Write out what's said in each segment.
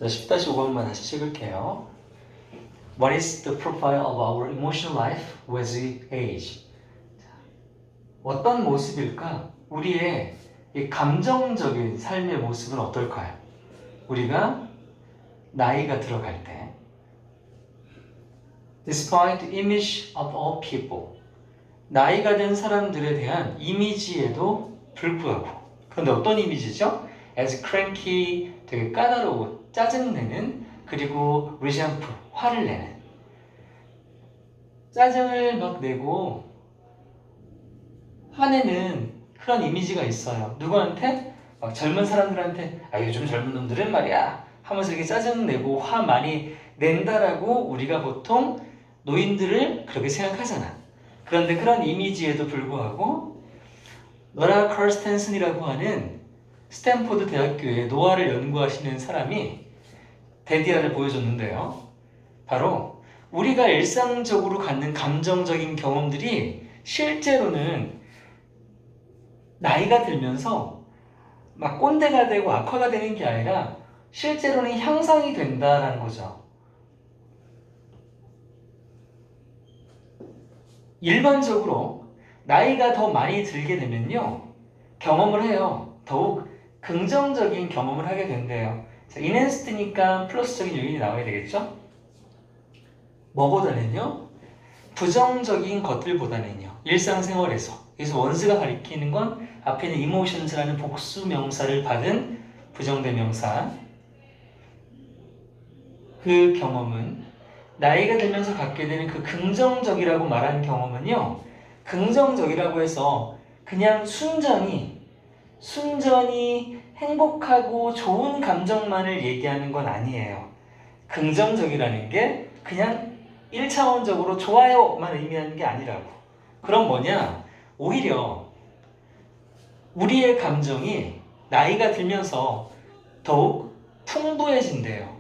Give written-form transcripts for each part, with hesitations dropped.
자, 10-5번만 다시 찍을게요. What is the profile of our emotional life as we age? 어떤 모습일까? 우리의 이 감정적인 삶의 모습은 어떨까요? 우리가 나이가 들어갈 때 Despite the image of all people, 나이가 든 사람들에 대한 이미지에도 불구하고, 그런데 어떤 이미지죠? As cranky, 되게 까다로운, 짜증내는, 그리고 resentful, 화를 내는, 짜증을 막 내고 화내는 그런 이미지가 있어요. 누구한테? 막 젊은 사람들한테 요즘 젊은 놈들은 말이야 하면서 이렇게 짜증내고 화 많이 낸다라고 우리가 보통 노인들을 그렇게 생각하잖아. 그런데 그런 이미지에도 불구하고 노라 커스텐슨이라고 하는 스탠포드 대학교의 노화를 연구하시는 사람이 데디아를 보여줬는데요. 바로 우리가 일상적으로 갖는 감정적인 경험들이 실제로는 나이가 들면서 막 꼰대가 되고 악화가 되는 게 아니라 실제로는 향상이 된다라는 거죠. 일반적으로 나이가 더 많이 들게 되면요, 경험을 해요. 더욱 긍정적인 경험을 하게 된대요. 인핸스드니까 플러스적인 요인이 나와야 되겠죠? 뭐보다는요, 부정적인 것들보다는요, 일상생활에서, 그래서 원스가 가리키는 건 앞에 있는 emotions라는 복수 명사를 받은 부정대명사, 그 경험은 나이가 들면서 갖게 되는 그 긍정적이라고 말하는 경험은요, 긍정적이라고 해서 그냥 순전히 행복하고 좋은 감정만을 얘기하는 건 아니에요. 긍정적이라는 게 그냥 1차원적으로 좋아요만 의미하는 게 아니라고. 그럼 뭐냐? 오히려 우리의 감정이 나이가 들면서 더욱 풍부해진대요.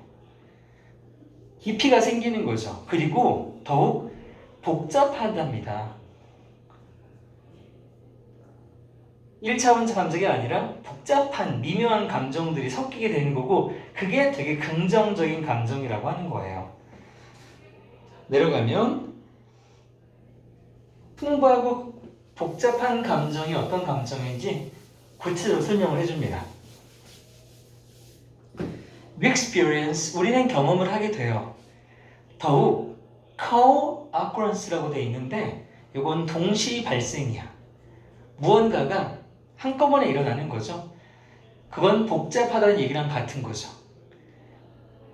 깊이가 생기는 거죠. 그리고 더욱 복잡하답니다. 1차원적 감정이 아니라 복잡한 미묘한 감정들이 섞이게 되는 거고, 그게 되게 긍정적인 감정이라고 하는 거예요. 내려가면 풍부하고 복잡한 감정이 어떤 감정인지 구체적으로 설명을 해줍니다. We experience, 우리는 경험을 하게 돼요. 더욱 co-occurrence라고 되어 있는데 이건 동시 발생이야. 무언가가 한꺼번에 일어나는 거죠. 그건 복잡하다는 얘기랑 같은 거죠.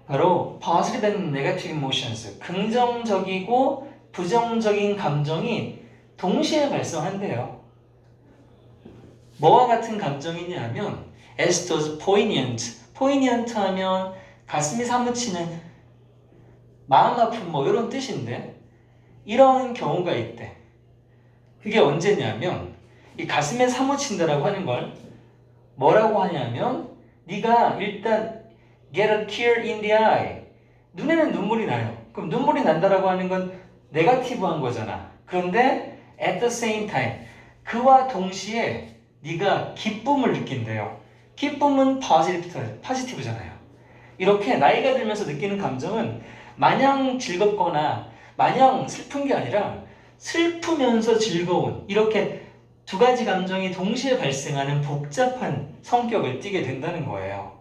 바로 positive and negative emotions, 긍정적이고 부정적인 감정이 동시에 발생한대요. 뭐와 같은 감정이냐 면 as does poignant, poignant 하면 가슴이 사무치는, 마음 아픈 이런 뜻인데, 이런 경우가 있대. 그게 언제냐면 이 가슴에 사무친다라고 하는 걸 뭐라고 하냐면, 네가 일단 get a tear in the eye, 눈에는 눈물이 나요. 그럼 눈물이 난다라고 하는 건 네거티브한 거잖아. 그런데 at the same time, 그와 동시에 네가 기쁨을 느낀대요. 기쁨은 포지티브잖아요. 이렇게 나이가 들면서 느끼는 감정은 마냥 즐겁거나 마냥 슬픈 게 아니라 슬프면서 즐거운, 이렇게 두 가지 감정이 동시에 발생하는 복잡한 성격을 띠게 된다는 거예요.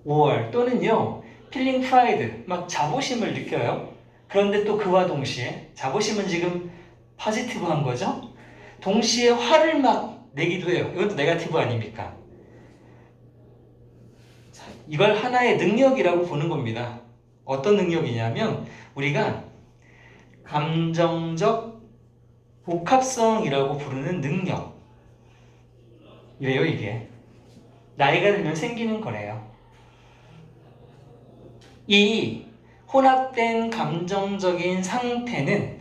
5월 또는요, feeling pride, 막 자부심을 느껴요. 그런데 또 그와 동시에, 자부심은 지금 포지티브한 거죠? 동시에 화를 막 내기도 해요. 이것도 네거티브 아닙니까? 자, 이걸 하나의 능력이라고 보는 겁니다. 어떤 능력이냐면 우리가 감정적 복합성이라고 부르는 능력, 이래요. 이게 나이가 들면 생기는 거래요. 이 혼합된 감정적인 상태는,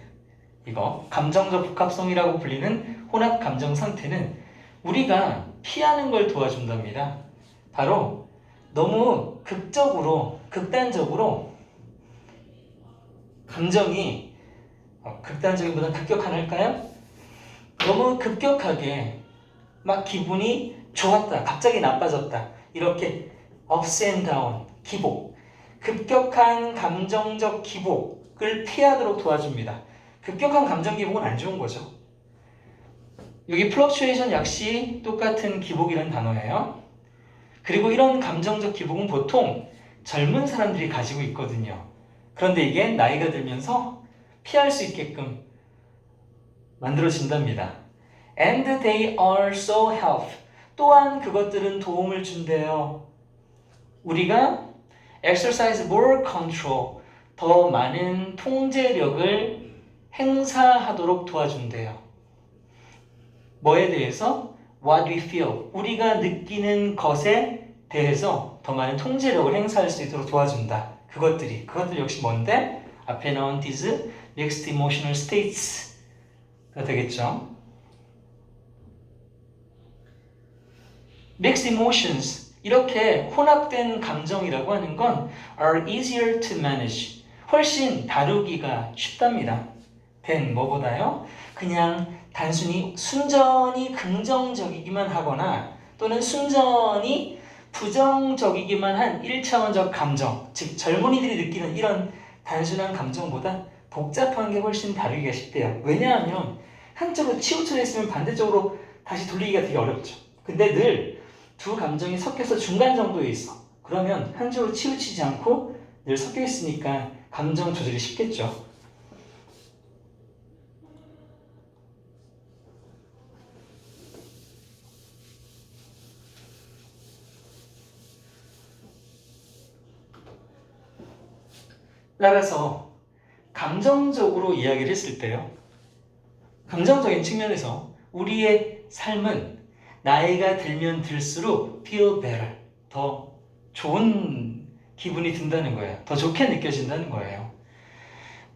이거 감정적 복합성이라고 불리는 혼합 감정 상태는 우리가 피하는 걸 도와준답니다. 바로 너무 극단적으로 감정이, 극단적인보다 급격할까요? 너무 급격하게 막 기분이 좋았다, 갑자기 나빠졌다, 이렇게 ups and down, 기복, 급격한 감정적 기복을 피하도록 도와줍니다. 급격한 감정 기복은 안 좋은 거죠. 여기 fluctuation 역시 똑같은 기복이라는 단어예요. 그리고 이런 감정적 기복은 보통 젊은 사람들이 가지고 있거든요. 그런데 이게 나이가 들면서 피할 수 있게끔 만들어진답니다. And they are so help. 또한 그것들은 도움을 준대요. 우리가 exercise more control, 더 많은 통제력을 행사하도록 도와준대요. 뭐에 대해서? What we feel. 우리가 느끼는 것에 대해서 더 많은 통제력을 행사할 수 있도록 도와준다. 그것들 역시 뭔데? 앞에 나온 these mixed emotional states가 되겠죠. Mixed emotions, 이렇게 혼합된 감정이라고 하는 건 are easier to manage, 훨씬 다루기가 쉽답니다. than 뭐보다요? 그냥 단순히 순전히 긍정적이기만 하거나 또는 순전히 부정적이기만 한 1차원적 감정, 즉 젊은이들이 느끼는 이런 단순한 감정보다 복잡한 게 훨씬 다루기가 쉽대요. 왜냐하면 한쪽으로 치우쳐져 있으면 반대쪽으로 다시 돌리기가 되게 어렵죠. 근데 늘 두 감정이 섞여서 중간 정도에 있어. 그러면 한쪽으로 치우치지 않고 늘 섞여 있으니까 감정 조절이 쉽겠죠. 따라서 감정적으로 이야기를 했을 때요. 감정적인 측면에서 우리의 삶은 나이가 들면 들수록 feel better, 더 좋은 기분이 든다는 거예요. 더 좋게 느껴진다는 거예요.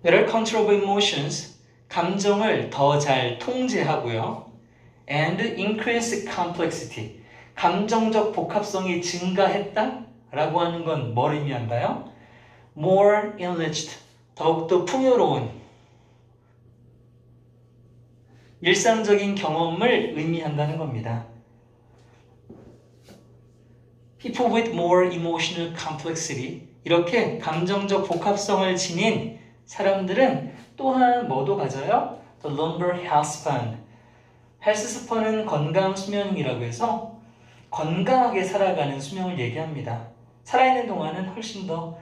Better control of emotions, 감정을 더 잘 통제하고요. And increase complexity, 감정적 복합성이 증가했다? 라고 하는 건 뭘 의미한다요? More enriched, 더욱더 풍요로운 일상적인 경험을 의미한다는 겁니다. People with more emotional complexity, 이렇게 감정적 복합성을 지닌 사람들은 또한 뭐도 가져요? The longer health span. 헬스 스펀은 건강 수명이라고 해서 건강하게 살아가는 수명을 얘기합니다. 살아있는 동안은 훨씬 더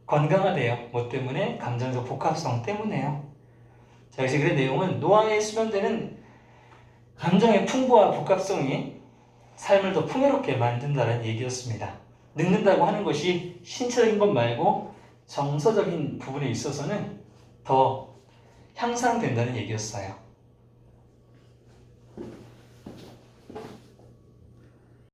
건강하대요. 뭐 때문에? 감정적 복합성 때문에요. 자, 그래서 그 내용은 노화에 수반되는 감정의 풍부와 복합성이 삶을 더 풍요롭게 만든다는 얘기였습니다. 늙는다고 하는 것이 신체적인 것 말고 정서적인 부분에 있어서는 더 향상된다는 얘기였어요.